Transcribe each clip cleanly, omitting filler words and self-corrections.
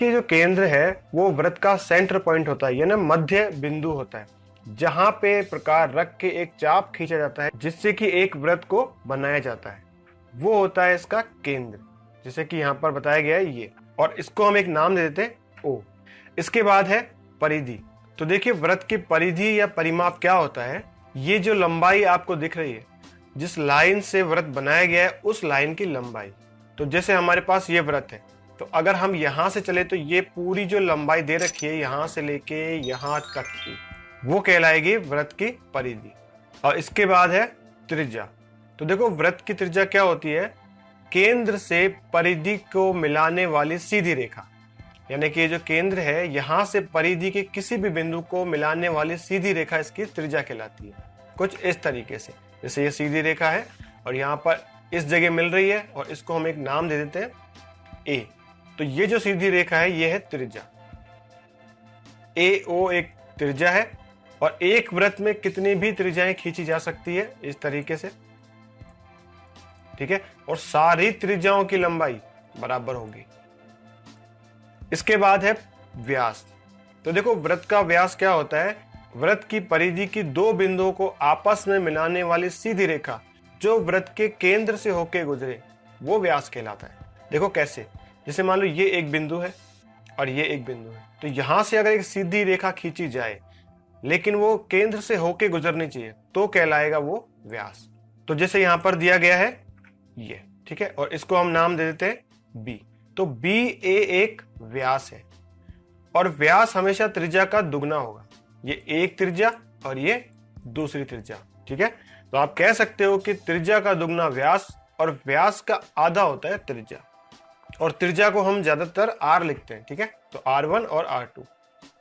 के जो केंद्र है वो वृत्त का सेंटर पॉइंट होता है, यानी मध्य बिंदु होता है, जहां पे प्रकार रख के एक चाप खींचा जाता है जिससे कि एक वृत्त को बनाया जाता है, वो होता है इसका केंद्र, जैसे कि यहाँ पर बताया गया है ये। और इसको हम एक नाम दे देते हैं ओ। इसके बाद है परिधि। तो देखिए वृत्त की परिधि या परिमाप क्या होता है, ये जो लंबाई आपको दिख रही है, जिस लाइन से वृत्त बनाया गया है उस लाइन की लंबाई। तो जैसे हमारे पास ये वृत्त है, तो अगर हम यहां से चले तो ये पूरी जो लंबाई दे रखी है यहां से लेके यहां तक की, वो कहलाएगी वृत्त की परिधि। और इसके बाद है त्रिज्या। तो देखो वृत्त की त्रिज्या क्या होती है, केंद्र से परिधि को मिलाने वाली सीधी रेखा, यानी कि जो केंद्र है यहां से परिधि के किसी भी बिंदु को मिलाने वाली सीधी रेखा इसकी त्रिज्या कहलाती है। कुछ इस तरीके से, जैसे ये सीधी रेखा है और यहाँ पर इस जगह मिल रही है और इसको हम एक नाम दे देते हैं ए। तो ये जो सीधी रेखा है ये है त्रिज्या। ए ओ एक त्रिज्या है और एक वृत्त में कितनी भी त्रिज्याएं खींची जा सकती है इस तरीके से, ठीक है, और सारी त्रिज्याओं की लंबाई बराबर होगी। इसके बाद है व्यास। तो देखो वृत्त का व्यास क्या होता है, वृत्त की परिधि की दो बिंदुओं को आपस में मिलाने वाली सीधी रेखा जो वृत्त के केंद्र से होकर गुजरे, वो व्यास कहलाता है। देखो कैसे, जैसे मान लो ये एक बिंदु है और ये एक बिंदु है, तो यहां से अगर एक सीधी रेखा खींची जाए लेकिन वो केंद्र से होके गुजरनी चाहिए तो कहलाएगा वो व्यास। तो जैसे यहां पर दिया गया है ये, ठीक है, और इसको हम नाम दे देते हैं बी। तो बी ए एक व्यास है और व्यास हमेशा त्रिज्या का दुगना होगा। ये एक त्रिज्या और ये दूसरी त्रिज्या, ठीक है। तो आप कह सकते हो कि त्रिज्या का दुगना व्यास और व्यास का आधा होता है त्रिज्या, और त्रिज्या को हम ज्यादातर आर लिखते हैं, ठीक है। तो R1 और R2।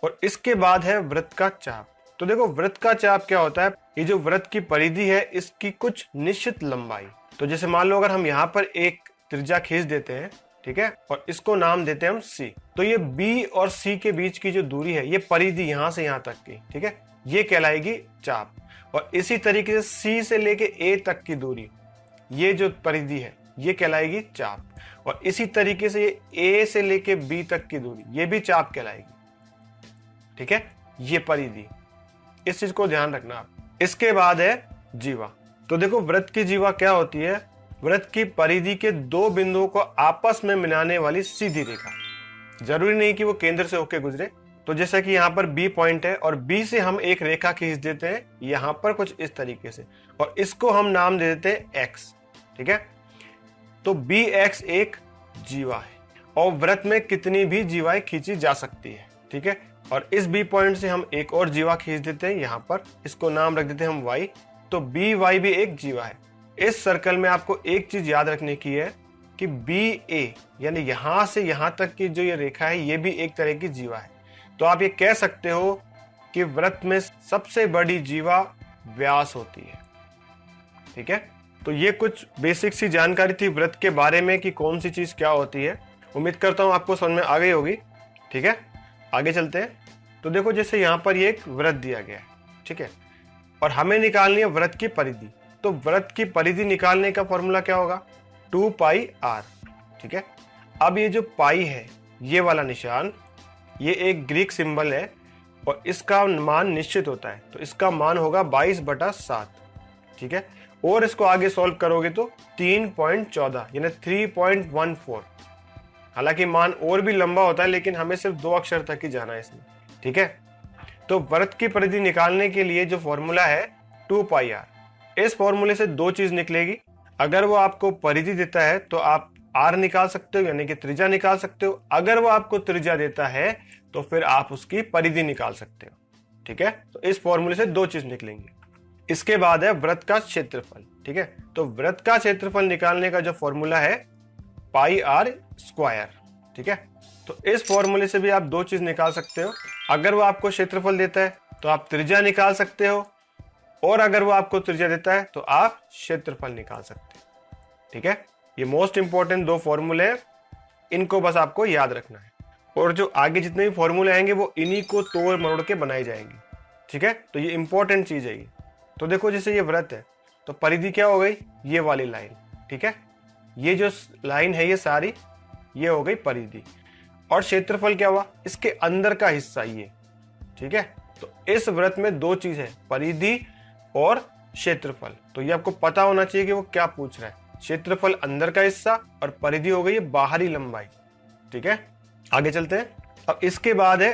और इसके बाद है वृत्त का चाप। तो देखो वृत्त का चाप क्या होता है, ये जो वृत्त की परिधि है इसकी कुछ निश्चित लंबाई। तो जैसे मान लो अगर हम यहाँ पर एक त्रिज्या खींच देते हैं, ठीक है, और इसको नाम देते हैं हम C, तो ये B और C के बीच की जो दूरी है, ये परिधि यहाँ से यहाँ तक की, ठीक है, ये कहलाएगी चाप। और इसी तरीके से C से लेके A तक की दूरी, ये जो परिधि है ये कहलाएगी चाप। और इसी तरीके से ये A से लेके B तक की दूरी, ये भी चाप कहलाएगी, ठीक है, ये परिधि। इस चीज को ध्यान रखना आप। इसके बाद है जीवा। तो देखो वृत्त की जीवा क्या होती है, वृत्त की परिधि के दो बिंदुओं को आपस में मिलाने वाली सीधी रेखा। जरूरी नहीं कि वो केंद्र से होकर गुजरे। तो जैसा कि यहाँ पर B पॉइंट है और B से हम एक रेखा खींच देते हैं यहाँ पर कुछ इस तरीके से, और इसको हम नाम दे देते हैं X, ठीक है। तो BX एक जीवा है और वृत्त में कितनी भी जीवाएं खींची जा सकती है, ठीक है। और इस B पॉइंट से हम एक और जीवा खींच देते हैं यहाँ पर, इसको नाम रख देते हैं हम Y। तो BY भी एक जीवा है। इस सर्कल में आपको एक चीज याद रखने की है कि BA यानी यहां से यहां तक की जो ये रेखा है ये भी एक तरह की जीवा है। तो आप ये कह सकते हो कि वृत्त में सबसे बड़ी जीवा व्यास होती है, ठीक है। तो ये कुछ बेसिक सी जानकारी थी वृत्त के बारे में कि कौन सी चीज क्या होती है। उम्मीद करता हूं आपको समझ में आ गई होगी, ठीक है। आगे चलते हैं। तो देखो जैसे यहाँ पर ये एक वृत्त दिया गया है, ठीक है, और हमें निकालनी है वृत्त की परिधि। तो वृत्त की परिधि निकालने का फॉर्मूला क्या होगा, 2πr, ठीक है। अब ये जो पाई है ये वाला निशान, ये एक ग्रीक सिंबल है और इसका मान निश्चित होता है, तो इसका मान होगा 22/7, ठीक है। और इसको आगे सॉल्व करोगे तो 3.14 यानी 3.14। हालांकि मान और भी लंबा होता है लेकिन हमें सिर्फ 2 अक्षर तक ही जाना है इसमें, ठीक है। तो वृत्त की परिधि निकालने के लिए जो फॉर्मूला है 2πr, इस फॉर्मूले से दो चीज निकलेगी। अगर वो आपको परिधि देता है तो आप r निकाल सकते हो यानी कि त्रिज्या निकाल सकते हो। अगर वो आपको त्रिज्या देता है तो फिर आप उसकी परिधि निकाल सकते हो, ठीक है। तो इस फॉर्मूले से दो चीज निकलेंगी। इसके बाद है वृत्त का क्षेत्रफल, ठीक है। तो वृत्त का क्षेत्रफल निकालने का जो फॉर्मूला है πr², ठीक है। तो इस फॉर्मूले से भी आप दो चीज निकाल सकते हो। अगर वो आपको क्षेत्रफल देता है तो आप त्रिज्या निकाल सकते हो, और अगर वो आपको त्रिज्या देता है तो आप क्षेत्रफल निकाल सकते हैं, ठीक है। ये मोस्ट इंपॉर्टेंट दो फॉर्मूले हैं, इनको बस आपको याद रखना है। और जो आगे जितने भी फॉर्मूले आएंगे वो इन्हीं को तोड़ मरोड़ के बनाई जाएंगी, ठीक है। तो ये इंपॉर्टेंट चीज है ये। तो देखो जैसे ये वृत्त है तो परिधि क्या हो गई, ये वाली लाइन, ठीक है। ये जो लाइन है ये सारी, ये हो गई परिधि। और क्षेत्रफल क्या हुआ, इसके अंदर का हिस्सा ये। ठीक है, तो इस वृत्त में दो चीज है, परिधि और क्षेत्रफल। तो ये आपको पता होना चाहिए कि वो क्या पूछ रहा है। क्षेत्रफल अंदर का हिस्सा और परिधि हो गई है बाहरी लंबाई। ठीक है, आगे चलते हैं। अब इसके बाद है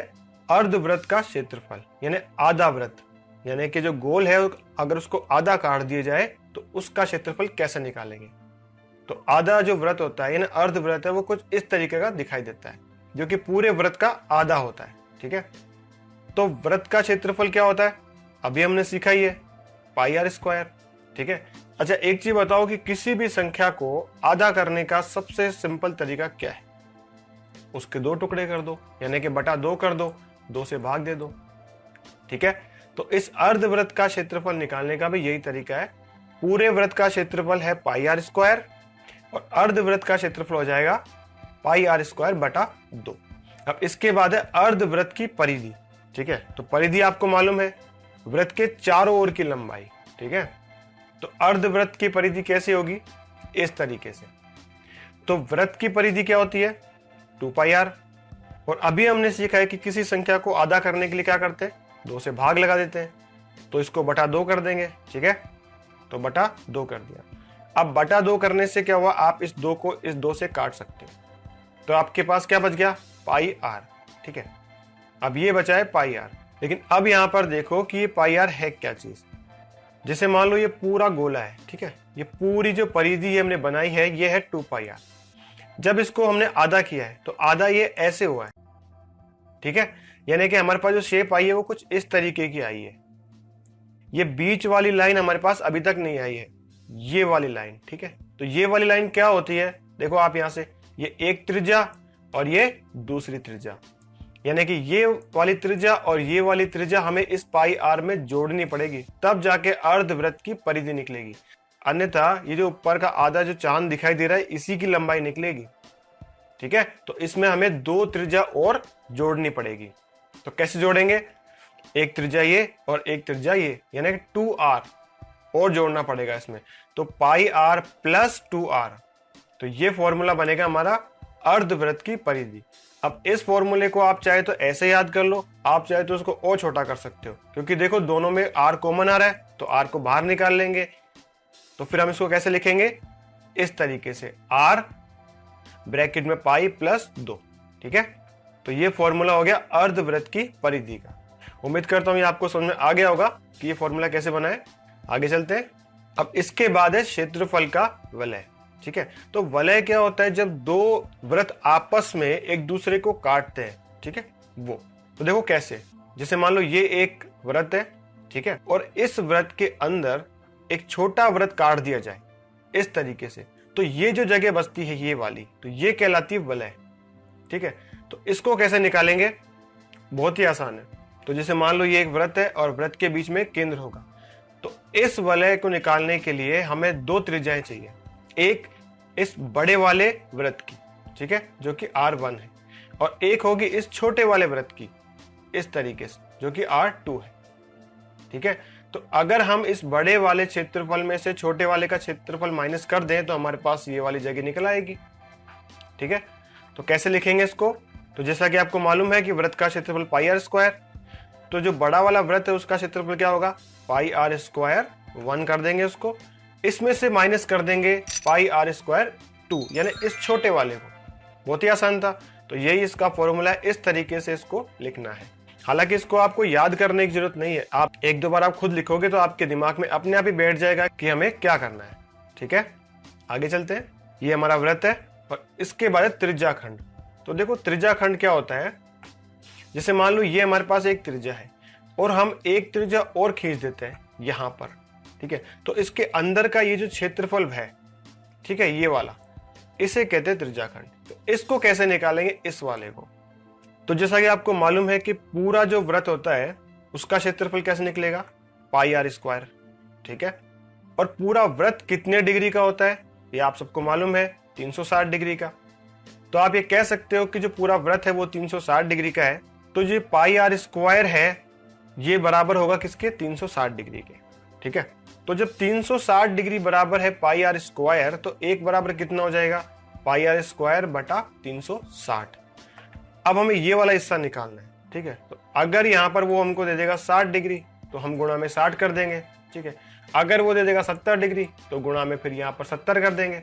अर्धवृत्त का क्षेत्रफल, यानी आधा वृत्त, यानी कि जो गोल है अगर उसको आधा काट दिया जाए तो उसका क्षेत्रफल कैसे निकालेंगे। तो आधा जो वृत्त होता है यानी अर्धवृत्त है, वो कुछ इस तरीके का दिखाई देता है, जो कि पूरे वृत्त का आधा होता है। ठीक है, तो वृत्त का क्षेत्रफल क्या होता है, अभी हमने सीखा ही है, पाई आर स्क्वायर। ठीक है, अच्छा एक चीज बताओ कि किसी भी संख्या को आधा करने का सबसे सिंपल तरीका क्या है, उसके दो टुकड़े कर दो, यानी कि बटा दो कर दो, दो से भाग दे दो। ठीक है, तो इस अर्धवृत्त का क्षेत्रफल निकालने का भी यही तरीका है। पूरे वृत्त का क्षेत्रफल है पाई आर स्क्वायर और अर्धवृत्त का क्षेत्रफल हो जाएगा पाई आर स्क्वायर बटा 2। अब इसके बाद है अर्धवृत्त की परिधि। ठीक है, तो परिधि आपको मालूम है वृत्त के चारों ओर की लंबाई। ठीक है, तो अर्धवृत्त की परिधि कैसे होगी, इस तरीके से। तो वृत्त की परिधि क्या होती है, 2 पाई आर। और अभी हमने सीखा है कि किसी संख्या को आधा करने के लिए क्या करते हैं, 2 से भाग लगा देते हैं, तो इसको बटा 2 कर देंगे। ठीक है, तो बटा 2 कर दिया। अब बटा 2 करने से क्या हुआ, आप इस 2 को इस 2 से काट सकते हो, तो आपके पास क्या बच गया, पाई आर। ठीक है, अब ये बचा है पाई आर। लेकिन अब यहां पर देखो कि ये पाई आर है क्या चीज। जैसे मान लो ये पूरा गोला है। ठीक है, ये पूरी जो परिधि हमने बनाई है ये है 2 पाई आर। जब इसको हमने आधा किया है तो आधा ये ऐसे हुआ है। ठीक है, यानी कि हमारे पास जो शेप आई है वो कुछ इस तरीके की आई है। ये बीच वाली लाइन हमारे पास अभी तक नहीं आई है, ये वाली लाइन। ठीक है, तो ये वाली लाइन क्या होती है, देखो आप यहां से, ये एक त्रिज्या और ये दूसरी त्रिज्या, यानी कि ये वाली त्रिज्या और ये वाली त्रिज्या हमें इस पाई आर में जोड़नी पड़ेगी, तब जाके अर्धवृत्त की परिधि निकलेगी। अन्यथा ये जो ऊपर का आधा जो चांद दिखाई दे रहा है इसी की लंबाई निकलेगी। ठीक है, तो इसमें हमें 2 त्रिज्या और जोड़नी पड़ेगी। तो कैसे जोड़ेंगे, एक त्रिज्या ये और एक त्रिज्या ये, यानी कि 2r और जोड़ना पड़ेगा इसमें। तो पाई आर प्लस 2r, तो ये फॉर्मूला बनेगा हमारा अर्धवृत्त की परिधि। अब इस फॉर्मूले को आप चाहे तो ऐसे याद कर लो, आप चाहे तो उसको और छोटा कर सकते हो, क्योंकि देखो दोनों में r कॉमन आ रहा है, तो r को बाहर निकाल लेंगे। तो फिर हम इसको कैसे लिखेंगे, इस तरीके से, r ब्रैकेट में पाई प्लस 2। ठीक है, तो ये फॉर्मूला हो गया अर्धवृत्त की परिधि का। उम्मीद करता हूं ये आपको समझ में आ गया होगा कि ये फॉर्मूला कैसे बना है। आगे चलते हैं। अब इसके बाद है क्षेत्रफल का वलय। ठीक है, तो वलय क्या होता है, जब दो वृत्त आपस में एक दूसरे को काटते हैं। ठीक है, वो तो देखो कैसे, जैसे मान लो ये एक वृत्त है। ठीक है, और इस वृत्त के अंदर एक छोटा वृत्त काट दिया जाए इस तरीके से, तो ये जो जगह बचती है ये वाली, तो ये कहलाती है वलय। ठीक है, तो इसको कैसे निकालेंगे, बहुत ही आसान है। तो जैसे मान लो ये एक वृत्त है और वृत्त के बीच में केंद्र होगा, तो इस वलय को निकालने के लिए हमें 2 त्रिज्याएं चाहिए। एक इस बड़े वाले वृत्त की, ठीक है, जो कि R1 है, और एक होगी इस छोटे वाले वृत्त की इस तरीके से, जो कि R2 है। ठीक है, तो अगर हम इस बड़े वाले क्षेत्रफल में से छोटे वाले का क्षेत्रफल माइनस कर दें तो हमारे पास ये वाली जगह निकल आएगी। ठीक है, तो कैसे लिखेंगे इसको, तो जैसा कि आपको मालूम है कि वृत्त का क्षेत्रफल पाई आर स्क्वायर, तो जो बड़ा वाला वृत्त है उसका क्षेत्रफल क्या होगा, पाई आर स्क्वायर 1 कर देंगे उसको, इसमें से माइनस कर देंगे पाई आर स्क्वायर 2, यानी इस छोटे वाले को। बहुत ही आसान था। तो यही इसका फॉर्मूला है, इस तरीके से इसको लिखना है। हालांकि इसको आपको याद करने की जरूरत नहीं है, आप एक दो बार आप खुद लिखोगे तो आपके दिमाग में अपने आप ही बैठ जाएगा कि हमें क्या करना है। ठीक है, आगे चलते हैं। ये हमारा वृत्त है और इसके बाद त्रिज्याखंड। तो देखो त्रिज्याखंड क्या होता है, जैसे मान लो ये हमारे पास एक त्रिज्या है और हम एक त्रिज्या और खींच देते हैं यहां पर। ठीक है, तो इसके अंदर का ये जो क्षेत्रफल है, ठीक है, ये वाला, इसे कहते हैं त्रिज्याखंड। तो इसको कैसे निकालेंगे, इस वाले को। तो जैसा कि आपको मालूम है कि पूरा जो वृत्त होता है उसका क्षेत्रफल कैसे निकलेगा, पाई आर स्क्वायर। ठीक है, और पूरा वृत्त कितने डिग्री का होता है ये आप सबको मालूम है, 360 डिग्री का। तो आप ये कह सकते हो कि जो पूरा वृत्त है वो 360 डिग्री का है, तो जो पाई आर स्क्वायर है ये बराबर होगा किसके, 360 डिग्री के। ठीक है, तो जब 360 डिग्री बराबर है पाई आर स्क्वायर, तो एक बराबर कितना हो जाएगा, पाई आर स्क्वायर बटा 360। अब हमें ये वाला हिस्सा निकालना है, ठीक है। तो अगर यहाँ पर वो हमको दे देगा 60 डिग्री तो हम गुणा में 60 कर देंगे, ठीक है। अगर वो दे देगा 70 डिग्री तो गुणा में फिर यहाँ पर 70 कर देंगे।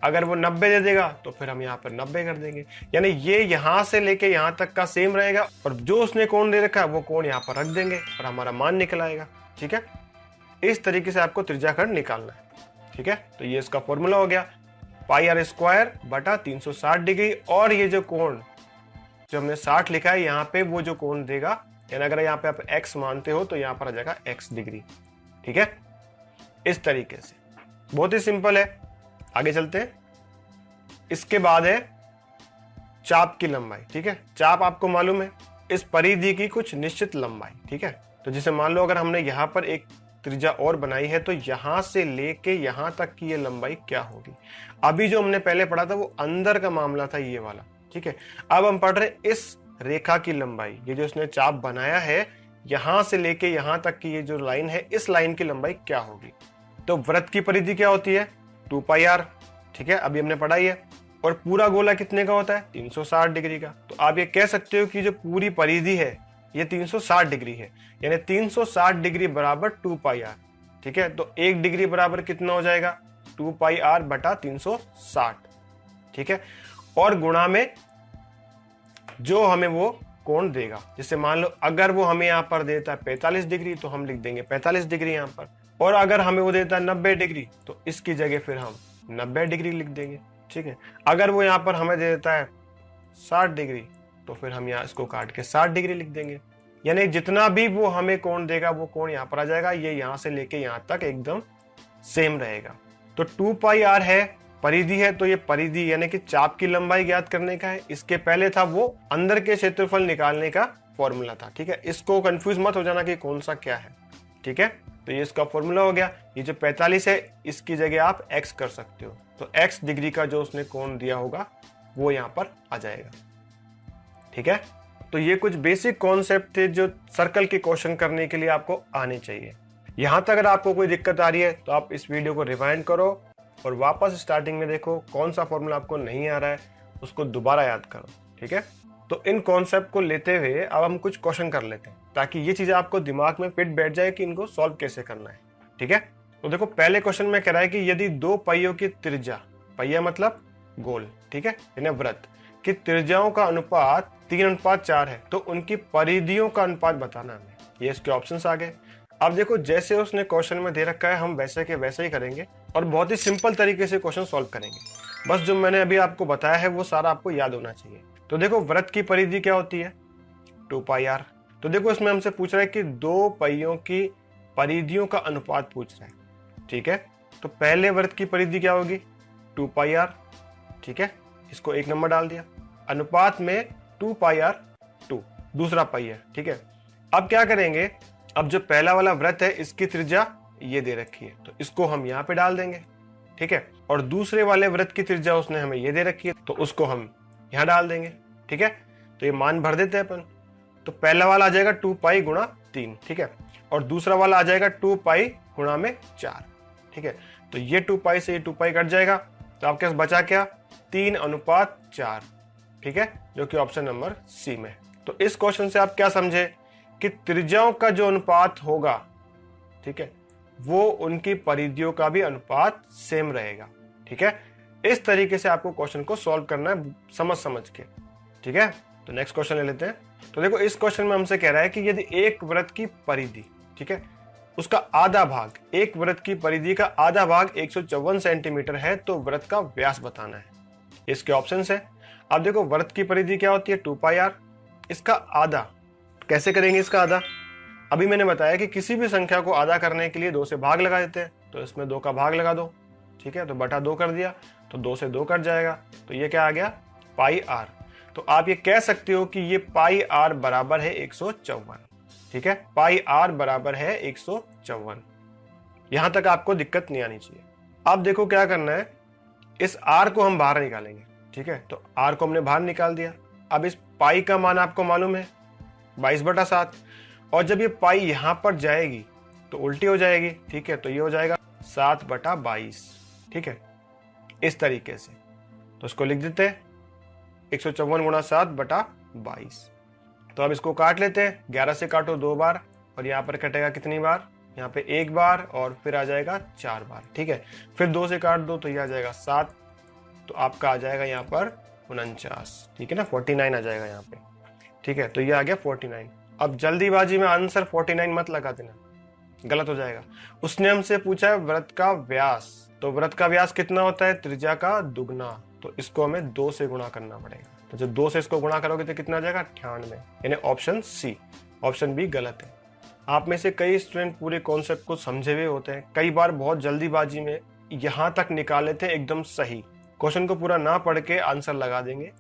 अगर वो 90 दे देगा तो फिर हम यहाँ पर 90 कर देंगे। यानी ये यहाँ से लेके यहाँ तक का सेम रहेगा और जो उसने कोण दे रखा है वो कोण यहाँ पर रख देंगे और हमारा मान निकल आएगा, ठीक है। इस तरीके से आपको त्रिज्याखंड निकालना है, ठीक है। तो ये इसका फॉर्मूला हो गया पाई आर स्क्वायर बटा 360 डिग्री। और ये जो कोण जो हमने 60 लिखा है यहाँ पे वो जो कोण देगा, यानी अगर यहाँ पे आप x मानते हो तो यहाँ पर आ जाएगा x डिग्री, ठीक है। इस तरीके से बहुत ही सिंपल है। आगे चलते हैं। इसके बाद है चाप की लंबाई, ठीक है। चाप आपको मालूम है इस परिधि की कुछ निश्चित लंबाई, ठीक है। तो जैसे मान लो अगर हमने यहाँ पर एक त्रिज्या और बनाई है तो यहां से लेके यहां तक की ये लंबाई क्या होगी। अभी जो हमने पहले पढ़ा था वो अंदर का मामला था ये वाला, ठीक है। अब हम पढ़ रहे इस रेखा की लंबाई, ये जो उसने चाप बनाया है यहां से लेके यहां तक की ये जो लाइन है इस लाइन की लंबाई क्या होगी। तो वृत्त की परिधि क्या होती है 2 पाई आर, ठीक है, अभी हमने पढ़ाई है। और पूरा गोला कितने का होता है 360 डिग्री का। तो आप ये कह सकते हो कि जो पूरी परिधि है ये 360 डिग्री है, यानी 360 डिग्री बराबर 2 पाई आर, ठीक है। तो 1 डिग्री बराबर कितना हो जाएगा 2 पाई आर बटा 360, ठीक है। और गुणा में जो हमें वो कोण देगा, जैसे मान लो अगर वो हमें यहाँ पर देता है 45 डिग्री तो हम लिख देंगे 45 डिग्री यहाँ पर। और अगर हमें वो देता है 90 डिग्री तो इसकी जगह फिर हम 90 डिग्री लिख देंगे, ठीक है। अगर वो यहाँ पर हमें दे देता है 60 डिग्री तो फिर हम यहाँ इसको काट के 60 डिग्री लिख देंगे। यानी जितना भी वो हमें कोण देगा वो कोण यहाँ पर आ जाएगा, ये यहाँ से लेके यहाँ तक एकदम सेम रहेगा। तो 2 पाई आर है, परिधि है, तो ये परिधि यानी कि चाप की लंबाई ज्ञात करने का है। इसके पहले था वो अंदर के क्षेत्रफल निकालने का फॉर्मूला था, ठीक है। इसको कंफ्यूज मत हो जाना कि कौन सा क्या है, ठीक है। तो ये इसका फॉर्मूला हो गया। ये जो 45 है इसकी जगह आप x कर सकते हो, तो x डिग्री का जो उसने कोण दिया होगा वो यहाँ पर आ जाएगा, ठीक है। तो ये कुछ बेसिक कॉन्सेप्ट थे जो सर्कल के क्वेश्चन करने के लिए आपको आने चाहिए। यहां तक अगर आपको कोई दिक्कत आ रही है तो आप इस वीडियो को रिवाइंड करो और वापस स्टार्टिंग में देखो, कौन सा फॉर्मूला आपको नहीं आ रहा है उसको दोबारा याद करो, ठीक है। तो इन कॉन्सेप्ट को लेते हुए अब हम कुछ क्वेश्चन कर लेते हैं ताकि ये चीजें आपको दिमाग में फिट बैठ जाए कि इनको सॉल्व कैसे करना है, ठीक है। तो देखो पहले क्वेश्चन में कह रहा है कि यदि 2 पहियों की त्रिज्या, पहिया मतलब गोल, ठीक है, यानी वृत्त की त्रिज्याओं का अनुपात 3:4 है तो उनकी परिधियों का अनुपात बताना हमें। ये इसके ऑप्शंस आ गए। अब देखो जैसे उसने क्वेश्चन में दे रखा है हम वैसे के वैसे ही करेंगे और बहुत ही सिंपल तरीके से क्वेश्चन सॉल्व करेंगे। बस जो मैंने अभी आपको बताया है वो सारा आपको याद होना चाहिए। तो देखो वृत्त की परिधि क्या होती है 2 पाई आर। तो देखो इसमें हमसे पूछ रहा है कि 2 पहियों की परिधियों का अनुपात पूछ रहा है, ठीक है। तो पहले वृत्त की परिधि क्या होगी 2 पाई आर, ठीक है, इसको 1 नंबर डाल दिया। अनुपात में 2 पाई आर 2 दूसरा पाई है, ठीक है। अब क्या करेंगे, अब जो पहला वाला वृत्त है इसकी त्रिज्या ये दे रखी है तो इसको हम यहाँ पे डाल देंगे, ठीक है। और दूसरे वाले वृत्त की त्रिज्या उसने हमें ये दे रखी है तो उसको हम यहाँ डाल देंगे, ठीक है। तो ये मान भर देते हैं अपन। तो पहला वाला आ जाएगा 2 पाई गुणा 3, ठीक है, और दूसरा वाला आ जाएगा 2 पाई गुणा में 4, ठीक है। तो ये 2 पाई से ये 2 पाई कट जाएगा तो आपके पास बचा क्या 3:4, ठीक है, जो कि ऑप्शन नंबर सी में। तो इस क्वेश्चन से आप क्या समझे कि त्रिज्याओं का जो अनुपात होगा, ठीक है, वो उनकी परिधियों का भी अनुपात सेम रहेगा, ठीक है। इस तरीके से आपको क्वेश्चन को सॉल्व करना है समझ के, ठीक है। तो नेक्स्ट क्वेश्चन ले लेते हैं। तो देखो इस क्वेश्चन में हमसे कह रहा है कि यदि एक वृत्त की परिधि, ठीक है, उसका आधा भाग, एक वृत्त की परिधि का आधा भाग 154 सेंटीमीटर है तो वृत्त का व्यास बताना है। इसके ऑप्शंस है। अब देखो वृत्त की परिधि क्या होती है 2 पाई आर, इसका आधा कैसे करेंगे, इसका आधा अभी मैंने बताया कि किसी भी संख्या को आधा करने के लिए 2 से भाग लगा देते हैं, तो इसमें 2 का भाग लगा दो, ठीक है, तो बटा 2 कर दिया तो 2 से 2 कट जाएगा तो ये क्या आ गया पाई आर। तो आप ये कह सकते हो कि ये पाई आर बराबर है 154, ठीक है, पाई आर बराबर है 154। यहां तक आपको दिक्कत नहीं आनी चाहिए। अब देखो क्या करना है, इस आर को हम बाहर निकालेंगे, ठीक है। तो आर को हमने बाहर निकाल दिया। अब इस पाई का मान आपको मालूम है 22/7 और जब ये पाई यहां पर जाएगी तो उल्टी हो जाएगी, ठीक है, तो ये हो जाएगा 7/22, ठीक है, इस तरीके से। तो इसको लिख देते हैं 154 गुणा 7 बटा 22। तो अब इसको काट लेते हैं, 11 से काटो 2 बार और यहाँ पर कटेगा कितनी बार, यहाँ पे 1 बार और फिर आ जाएगा 4 बार। ठीक है, फिर 2 से काट दो तो ये आ जाएगा 7, तो आपका आ जाएगा यहाँ पर 49। ठीक है ना, 49 आ जाएगा यहाँ पे। ठीक है, तो ये आ गया 49। अब जल्दीबाजी में आंसर 49 मत लगा देना, गलत हो जाएगा। उसने हमसे पूछा है व्रत का व्यास, तो व्रत का व्यास कितना होता है, त्रिज्या का दुगना, तो इसको हमें 2 से गुणा करना पड़ेगा। तो जब 2 से इसको गुणा करोगे तो कितना आ जाएगा, 98, यानी ऑप्शन सी। ऑप्शन बी गलत है। आप में से कई स्टूडेंट पूरे कॉन्सेप्ट को समझे हुए होते हैं, कई बार बहुत जल्दीबाजी में यहाँ तक निकाल लेते हैं एकदम सही, क्वेश्चन को पूरा ना पढ़ के आंसर लगा देंगे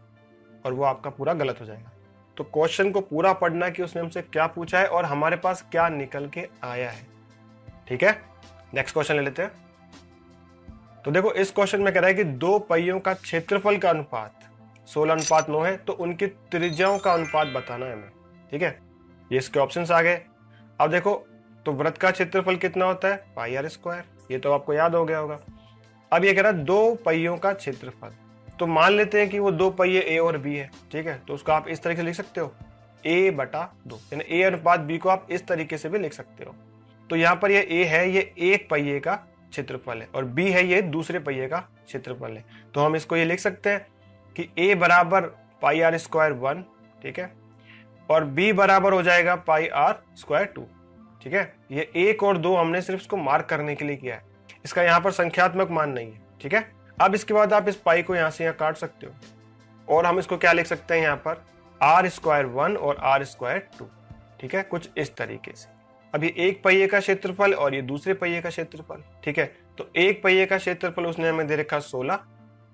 और वो आपका पूरा गलत हो जाएगा। तो क्वेश्चन को पूरा पढ़ना कि उसने हमसे क्या पूछा है और हमारे पास क्या निकल के आया है। ठीक है, नेक्स्ट क्वेश्चन ले लेते हैं। तो देखो इस क्वेश्चन में कह रहा है कि 2 पहियों का क्षेत्रफल का अनुपात 16:9 है, तो उनकी त्रिज्याओं का अनुपात बताना है हमें। ठीक है, ये इसके ऑप्शंस आ गए। अब देखो, तो वृत्त का क्षेत्रफल कितना होता है, पाई आर स्क्वायर, ये तो आपको याद हो गया होगा। अब ये कह रहा है 2 पहियों का क्षेत्रफल, तो मान लेते हैं कि वो 2 पहिए ए और बी है। ठीक है, तो उसको आप इस तरीके से लिख सकते हो, a/2, यानी a अनुपात b को आप इस तरीके से भी लिख सकते हो। तो यहाँ पर ये a है, ये एक पहिए का क्षेत्रफल है, और b है, ये दूसरे पहिए का क्षेत्रफल है। तो हम इसको ये लिख सकते हैं कि a बराबर पाई आर स्क्वायर 1, ठीक है, और b बराबर हो जाएगा पाई आर स्क्वायर 2। ठीक है, ये 1 और 2 हमने सिर्फ इसको मार्क करने के लिए किया है, इसका यहाँ पर संख्यात्मक मान नहीं है। ठीक है, अब इसके बाद आप इस पाई को यहाँ से यहाँ काट सकते हो और हम इसको क्या लिख सकते हैं यहाँ पर, आर स्क्वायर 1 और आर स्क्वायर 2। ठीक है, कुछ इस तरीके से। अब ये एक पहिए का क्षेत्रफल और ये दूसरे पहिए का क्षेत्रफल। ठीक है, तो एक पहिए का क्षेत्रफल उसने हमें दे रखा 16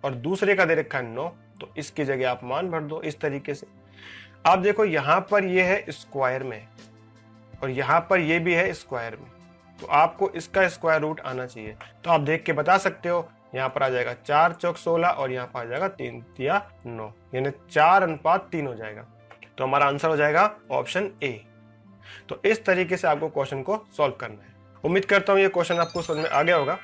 और दूसरे का दे रखा 9, तो इसकी जगह आप मान भर दो इस तरीके से। आप देखो यहाँ पर ये है स्क्वायर में और यहाँ पर ये भी है स्क्वायर में, तो आपको इसका स्क्वायर रूट आना चाहिए। तो आप देख के बता सकते हो, यहाँ पर आ जाएगा 4 चौक 16 और यहाँ पर आ जाएगा 3 तिया 9, यानी 4:3 हो जाएगा। तो हमारा आंसर हो जाएगा ऑप्शन ए। तो इस तरीके से आपको क्वेश्चन को सॉल्व करना है। उम्मीद करता हूँ ये क्वेश्चन आपको समझ में आ गया होगा।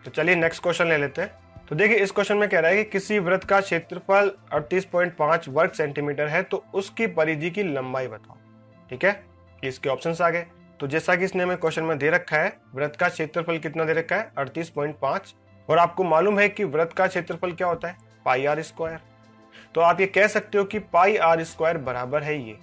तो चलिए नेक्स्ट क्वेश्चन ले लेते हैं। तो देखिए इस क्वेश्चन में कह रहा है कि किसी वृत्त का क्षेत्रफल 38.5 वर्ग सेंटीमीटर है, तो उसकी परिधि की लंबाई बताओ। ठीक है, इसके ऑप्शंस आ गए। तो जैसा कि इसने हमें क्वेश्चन में दे रखा है, वृत्त का क्षेत्रफल कितना दे रखा है, 38.5, और आपको मालूम है कि वृत्त का क्षेत्रफल क्या होता है, पाई आर स्क्वायर। तो आप ये कह सकते हो कि पाई आर स्क्वायर बराबर है ये,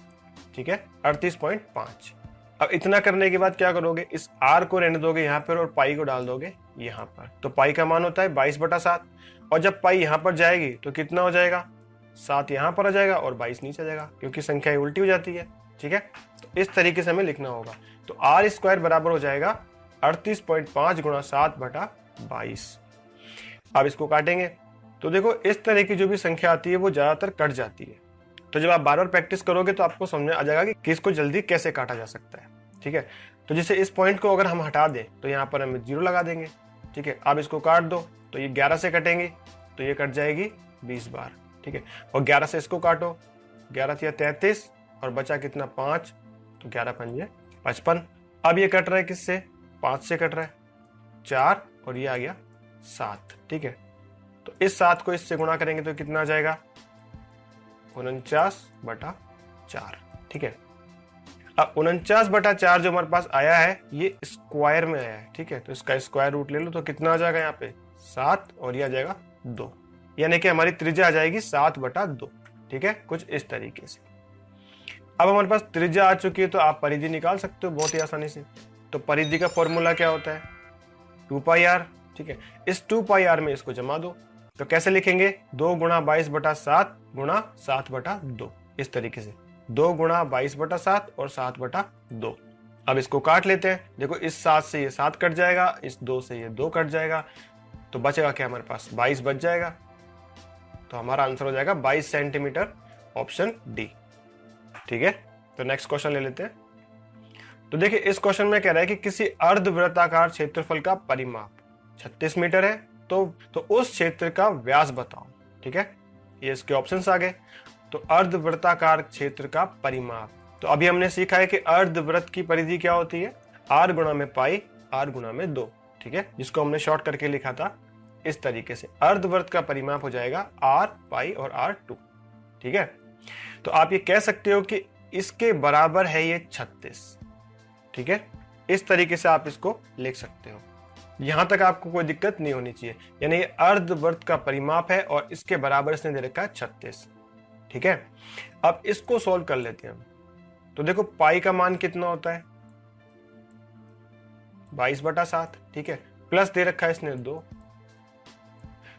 ठीक है, 38.5। अब इतना करने के बाद क्या करोगे, इस आर को रहने दोगे यहाँ पर और पाई को डाल दोगे यहाँ पर। तो पाई का मान होता है 22/7, और जब पाई यहाँ पर जाएगी तो कितना हो जाएगा, 7 यहाँ पर आ जाएगा और 22 नीचे आ जाएगा, क्योंकि संख्या उल्टी हो जाती है। ठीक है, तो इस तरीके से हमें लिखना होगा। तो आर स्क्वायर बराबर हो जाएगा 38.5 गुणा 7/22। अब इसको काटेंगे तो देखो इस तरह की जो भी संख्या आती है वो ज्यादातर कट जाती है। तो जब आप बार बार प्रैक्टिस करोगे तो आपको समझ में आ जाएगा कि इसको जल्दी कैसे काटा जा सकता है। ठीक है, तो जैसे इस पॉइंट को अगर हम हटा दें तो यहाँ पर हम 0 लगा देंगे। ठीक है, अब इसको काट दो तो ये 11 से कटेंगे तो ये कट जाएगी 20 बार। ठीक है, और 11 से इसको काटो, 11 तिया 33 और बचा कितना 5, तो 11 पंजे 55। अब ये कट रहा है किससे, 5 से कट रहा है, 4 और ये आ गया 7। ठीक है, तो इस 7 को इससे गुणा करेंगे तो कितना आ जाएगा, 49/4। ठीक है, अब 49/4 जो हमारे पास आया है ये स्क्वायर में आया है। ठीक है, तो इसका स्क्वायर रूट ले लो तो कितना आ जाएगा यहाँ पे 7 और ये आ जाएगा 2, यानी कि हमारी त्रिज्या आ जाएगी 7/2। ठीक है, कुछ इस तरीके से। अब हमारे पास त्रिज्या आ चुकी है तो आप परिधि निकाल सकते हो बहुत ही आसानी से। तो परिधि का फॉर्मूला क्या होता है, 2πr। ठीक है, इस 2πr में इसको जमा दो, तो कैसे लिखेंगे, 2 गुणा 22/7 गुणा 7/2, इस तरीके से 2 गुणा 22/7 और 7/2। अब इसको काट लेते हैं। देखो इस 7 से ये 7 कट जाएगा, इस 2 से ये 2 कट जाएगा, तो बचेगा क्या हमारे पास, 22 बच जाएगा। तो हमारा आंसर हो जाएगा 22 सेंटीमीटर, ऑप्शन डी। ठीक है, तो नेक्स्ट क्वेश्चन ले लेते हैं। तो देखिए इस क्वेश्चन में कह रहा है कि किसी अर्धवृत्ताकार क्षेत्रफल का परिमाप 36 मीटर है, तो उस क्षेत्र का व्यास बताओ। ठीक है, ये इसके ऑप्शंस आ गए। तो अर्धवृत्ताकार क्षेत्र का परिमाप, तो अभी हमने सीखा है कि अर्धवृत्त की परिधि क्या होती है, r गुणा में पाई, r गुणा में 2। ठीक है, जिसको हमने शॉर्ट करके लिखा था इस तरीके से। अर्धवृत्त का परिमाप हो जाएगा r पाई और r2। ठीक है। तो आप ये कह सकते हो कि इसके बराबर है ये 36, ठीक है। इस तरीके से आप इसको लिख सकते हो। यहां तक आपको कोई दिक्कत नहीं होनी चाहिए। यानी ये अर्धवृत्त का परिमाप है और इसके बराबर इसने दे रखा है 36, ठीक है। अब इसको सॉल्व कर लेते हैं हम। तो देखो पाई का मान कितना होता है 22/7, ठीक है। प्लस दे रखा है इसने 2,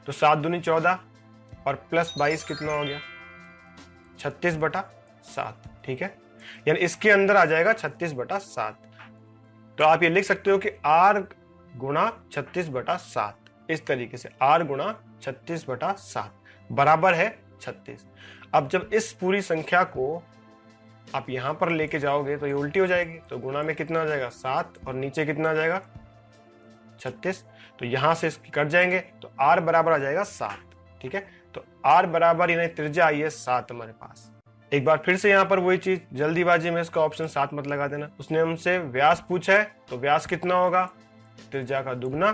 तो 7 दूनी 14 और प्लस 22 कितना हो गया 36/7, ठीक है। यानी इसके अंदर आ जाएगा 36/7। तो आप ये लिख सकते हो कि r गुणा 36/7, इस तरीके से r गुणा 36/7 बराबर है 36। अब जब इस पूरी संख्या को आप यहां पर लेके जाओगे तो ये उल्टी हो जाएगी। तो गुणा में कितना आ जाएगा 7 और नीचे कितना आ जाएगा 36। तो यहां से इसकी कट जाएंगे तो r बराबर आ जाएगा 7, ठीक है। तो r बराबर यानी त्रिज्या आई है 7 हमारे पास। एक बार फिर से यहाँ पर वही चीज, जल्दीबाजी में इसका ऑप्शन 7 मत लगा देना। उसने हमसे व्यास पूछा है तो व्यास कितना होगा त्रिज्या का दुगना,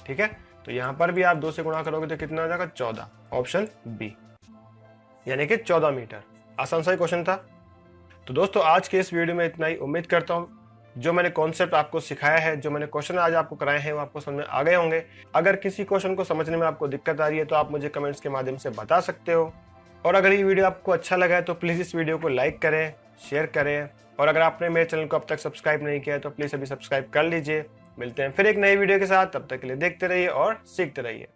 ठीक है। तो यहाँ पर भी आप 2 से गुणा करोगे तो कितना आ जाएगा 14, ऑप्शन बी, यानी कि 14 मीटर। आसान सा ही क्वेश्चन था। तो दोस्तों आज के इस वीडियो में इतना ही। उम्मीद करता हूँ जो मैंने कॉन्सेप्ट आपको सिखाया है, जो मैंने क्वेश्चन आज आपको कराए हैं वो आपको समझ में आ गए होंगे। अगर किसी क्वेश्चन को समझने में आपको दिक्कत आ रही है तो आप मुझे कमेंट्स के माध्यम से बता सकते हो। और अगर ये वीडियो आपको अच्छा लगा है तो प्लीज़ इस वीडियो को लाइक करें, शेयर करें, और अगर आपने मेरे चैनल को अब तक सब्सक्राइब नहीं किया है तो प्लीज़ अभी सब्सक्राइब कर लीजिए। मिलते हैं फिर एक नई वीडियो के साथ, तब तक के लिए देखते रहिए और सीखते रहिए।